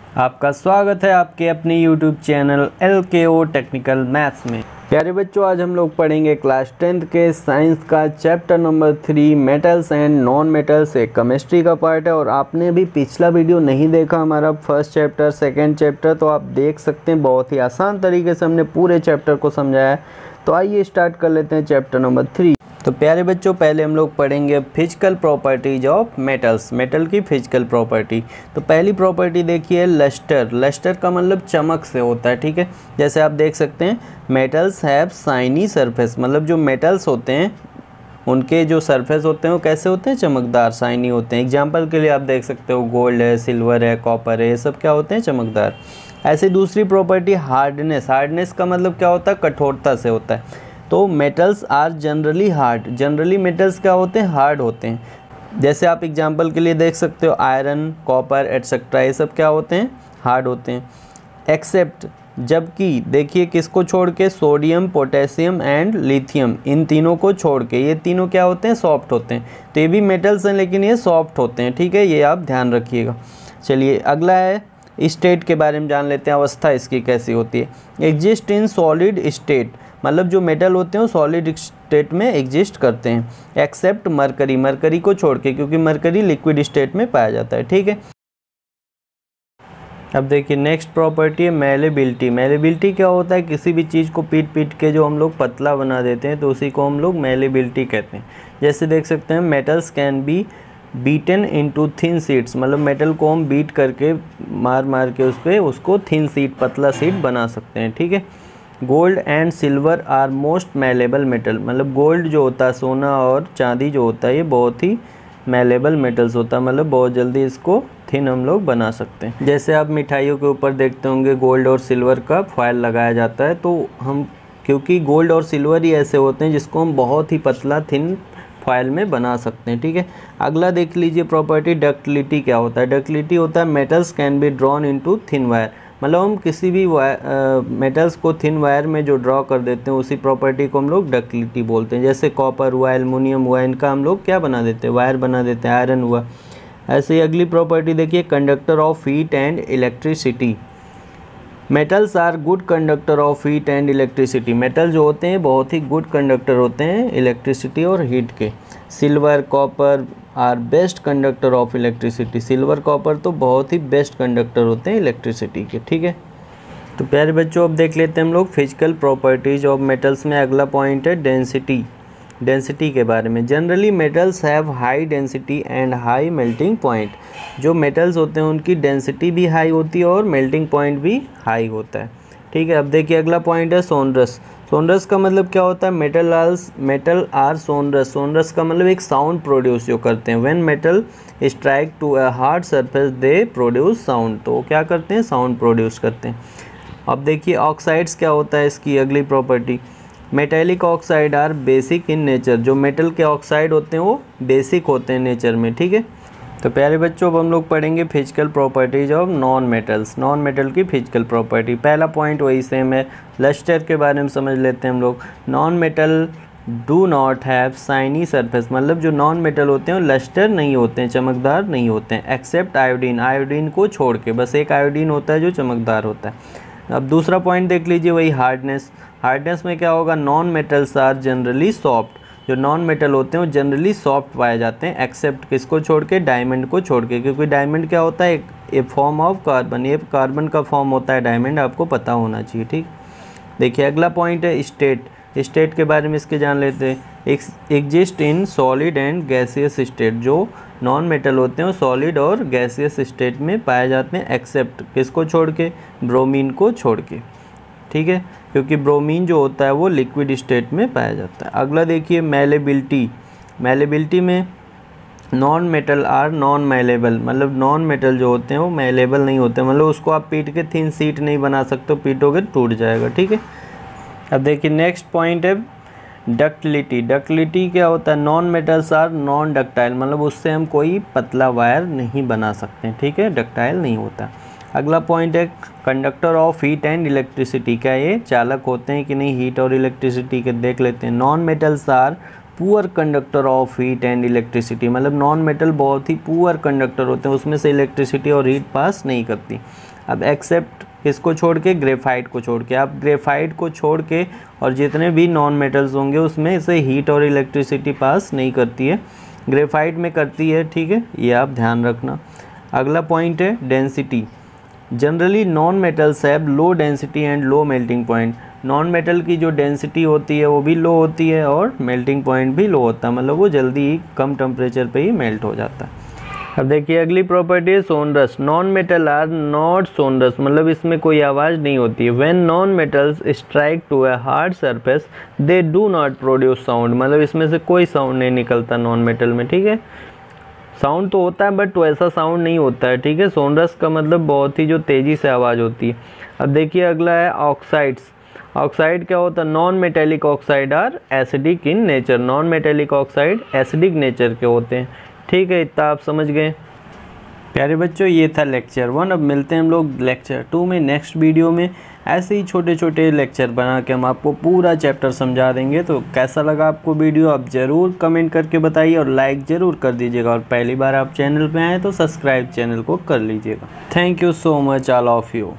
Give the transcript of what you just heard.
आपका स्वागत है आपके अपने YouTube channel LKO technical maths में। प्यारे बच्चों, आज हम लोग पढ़ेंगे क्लास 10th के साइंस का chapter number 3 metals and non metals. एक केमिस्ट्री का पार्ट है और आपने भी पिछला वीडियो नहीं देखा हमारा फर्स्ट चैप्टर सेकंड चैप्टर, तो आप देख सकते हैं। बहुत ही आसान तरीके से हमने पूरे चैप्टर को समझाया है। तो आइए स्टार्ट कर लेते हैं चैप्टर नंबर 3। तो प्यारे बच्चों, पहले हम लोग पढ़ेंगे physical properties of metals, metal की फिजिकल प्रॉपर्टी। तो पहली प्रॉपर्टी देखिए लस्टर। लस्टर का मतलब चमक से होता है, ठीक है। जैसे आप देख सकते हैं मेटल्स हैव शाइनी सरफेस, मतलब जो मेटल्स होते हैं उनके जो सरफेस होते हैं वो कैसे होते हैं, चमकदार, शाइनी होते हैं। एग्जाम्पल के लिए आप देख सकते हो गोल्ड है, सिल्वर है, कॉपर है, ये सब क्या होते हैं, चमकदार। ऐसे दूसरी प्रॉपर्टी हार्डनेस। हार्डनेस का मतलब क्या होता है, कठोरता से होता है। तो metals are generally hard. Generally metals क्या होते हैं, हार्ड होते हैं। जैसे आप एग्जांपल के लिए देख सकते हो आयरन, कॉपर एटसेट्रा, ये सब क्या होते हैं, हार्ड होते हैं। एक्सेप्ट, जबकि देखिए किसको छोड़ के, सोडियम, पोटेशियम एंड लिथियम, इन तीनों को छोड़ के ये तीनों क्या होते हैं, सॉफ्ट होते हैं। तो ये भी मेटल्स हैं लेकिन ये सॉफ्ट होते हैं, ठीक है, ये आप ध्यान रखिएगा। चलिए अगला है स्टेट के बारे में जान लेते हैं, अवस्था इसकी कैसी होती है। एग्जिस्ट इन सॉलिड स्टेट, मतलब जो मेटल होते हैं वो सॉलिड स्टेट में एग्जिस्ट करते हैं। एक्सेप्ट मरकरी, मरकरी को छोड़ के, क्योंकि मरकरी लिक्विड स्टेट में पाया जाता है, ठीक है। अब देखिए नेक्स्ट प्रॉपर्टी है मेलेबिलिटी। मेलेबिलिटी क्या होता है, किसी भी चीज़ को पीट पीट के जो हम लोग पतला बना देते हैं तो उसी को हम लोग मेलेबिलिटी कहते हैं। जैसे देख सकते हैं metals can be beaten into thin sheets, मतलब मेटल को हम बीट करके मार मार के उस पर उसको थिन शीट, पतला शीट बना सकते हैं, ठीक है। Gold and silver are most malleable metal, मतलब गोल्ड जो होता है, सोना और चांदी जो होता है, ये बहुत ही मेलेबल मेटल्स होता है, मतलब बहुत जल्दी इसको थिन हम लोग बना सकते हैं। जैसे आप मिठाइयों के ऊपर देखते होंगे गोल्ड और सिल्वर का फॉयल लगाया जाता है, तो हम क्योंकि गोल्ड और सिल्वर ही ऐसे होते हैं जिसको हम बहुत ही पतला थिन फॉयल में बना सकते हैं, ठीक है। अगला देख लीजिए प्रॉपर्टी डक्टिलिटी क्या होता है। डक्टिलिटी होता है metals can be drawn into thin wire, मतलब हम किसी भी मेटल्स को थिन वायर में जो ड्रॉ कर देते हैं उसी प्रॉपर्टी को हम लोग डक्टिलिटी बोलते हैं। जैसे कॉपर हुआ, एल्युमिनियम हुआ, इनका हम लोग क्या बना देते हैं, वायर बना देते हैं। आयरन हुआ। ऐसे ही अगली प्रॉपर्टी देखिए conductor of heat and electricity. Metals are good conductor of heat and electricity, metal जो होते हैं बहुत ही गुड कंडक्टर होते हैं इलेक्ट्रिसिटी और हीट के। Silver, copper are best conductor of electricity, silver copper तो बहुत ही बेस्ट कंडक्टर होते हैं इलेक्ट्रिसिटी के, ठीक है। तो प्यारे बच्चों अब देख लेते हैं हम लोग फिजिकल प्रॉपर्टीज ऑफ मेटल्स में। अगला पॉइंट है डेंसिटी। डेंसिटी के बारे में, generally metals have high density and high melting point. जो मेटल्स होते हैं उनकी डेंसिटी भी हाई होती है और मेल्टिंग पॉइंट भी हाई होता है, ठीक है। अब देखिए अगला पॉइंट है सोनरस। सोनरस का मतलब क्या होता है, मेटल आर सोनरस। सोनरस का मतलब एक साउंड प्रोड्यूस जो करते हैं। When metal strike to a hard surface they produce sound, तो क्या करते हैं, साउंड प्रोड्यूस करते हैं। अब देखिए ऑक्साइड्स क्या होता है, इसकी अगली property. Metallic oxide are basic in nature, जो मेटल के ऑक्साइड होते हैं वो बेसिक होते हैं नेचर में, ठीक है। तो प्यारे बच्चों अब हम लोग पढ़ेंगे physical properties of non metals, non metal की फिजिकल प्रॉपर्टी। पहला पॉइंट वही सेम है, लस्टर के बारे में समझ लेते हैं हम लोग। Non metal do not have shiny surface, मतलब जो नॉन मेटल होते हैं वो लस्टर नहीं होते हैं, चमकदार नहीं होते हैं। एक्सेप्ट आयोडीन, आयोडीन को छोड़ के, बस एक आयोडीन होता है जो चमकदार होता है। अब दूसरा पॉइंट देख लीजिए वही हार्डनेस। हार्डनेस में क्या होगा, non metals are generally soft, जो नॉन मेटल होते हैं वो जनरली सॉफ्ट पाए जाते हैं। एक्सेप्ट किसको छोड़ के, डायमंड को छोड़ के, क्योंकि डायमंड क्या होता है, एक फॉर्म ऑफ कार्बन, ये कार्बन का फॉर्म होता है डायमंड, आपको पता होना चाहिए, ठीक। देखिए अगला पॉइंट है स्टेट। स्टेट के बारे में इसके जान लेते हैं। Exist in solid and gaseous state, जो नॉन मेटल होते हैं वो सॉलिड और गैसियस स्टेट में पाए जाते हैं। एक्सेप्ट किसको छोड़ के, ब्रोमीन को छोड़ के, ठीक है, क्योंकि ब्रोमीन जो होता है वो लिक्विड स्टेट में पाया जाता है। अगला देखिए मेलेबिलिटी। मेलेबिलिटी में non metal are non malleable, मतलब नॉन मेटल जो होते हैं वो मेलेबल नहीं होते, मतलब उसको आप पीट के थिन शीट नहीं बना सकते, पीटोगे टूट जाएगा, ठीक है। अब देखिए नेक्स्ट पॉइंट है डक्टिलिटी। डक्टिलिटी क्या होता है, non metals are non ductile, मतलब उससे हम कोई पतला वायर नहीं बना सकते, ठीक है, डक्टाइल नहीं होता। अगला पॉइंट है conductor of heat and electricity, क्या ये चालक होते हैं कि नहीं हीट और इलेक्ट्रिसिटी के, देख लेते हैं। Non metals are poor conductor of heat and electricity, मतलब नॉन मेटल बहुत ही पुअर कंडक्टर होते हैं, उसमें से इलेक्ट्रिसिटी और हीट पास नहीं करती। अब एक्सेप्ट किसको छोड़ के, ग्रेफाइट को छोड़ के। आप ग्रेफाइट को छोड़ के और जितने भी नॉन मेटल्स होंगे उसमें से हीट और इलेक्ट्रिसिटी पास नहीं करती है, ग्रेफाइट में करती है, ठीक है, ये आप ध्यान रखना। अगला पॉइंट है density. Generally non metals have low density and low melting point. Non metal की जो डेंसिटी होती है वो भी लो होती है और मेल्टिंग पॉइंट भी लो होता है, मतलब वो जल्दी ही कम टेम्परेचर पे ही मेल्ट हो जाता है। अब देखिए अगली प्रॉपर्टी है sonorous. Non metal are not sonorous, मतलब इसमें कोई आवाज़ नहीं होती है। When non metals strike to a hard surface they do not produce sound, मतलब इसमें से कोई साउंड नहीं निकलता नॉन मेटल में, ठीक है। साउंड तो होता है बट वैसा साउंड नहीं होता है, ठीक है। सोनरस का मतलब बहुत ही जो तेज़ी से आवाज़ होती है। अब देखिए अगला है ऑक्साइड्स। ऑक्साइड क्या होता है, non metallic oxide are acidic in nature. Non metallic oxide acidic nature के होते हैं, ठीक है। इतना आप समझ गए प्यारे बच्चों, ये था लेक्चर 1। अब मिलते हैं हम लोग लेक्चर 2 में नेक्स्ट वीडियो में। ऐसे ही छोटे छोटे लेक्चर बना के हम आपको पूरा चैप्टर समझा देंगे। तो कैसा लगा आपको वीडियो आप ज़रूर कमेंट करके बताइए और लाइक ज़रूर कर दीजिएगा, और पहली बार आप चैनल पे आए तो सब्सक्राइब चैनल को कर लीजिएगा। Thank you so much all of you.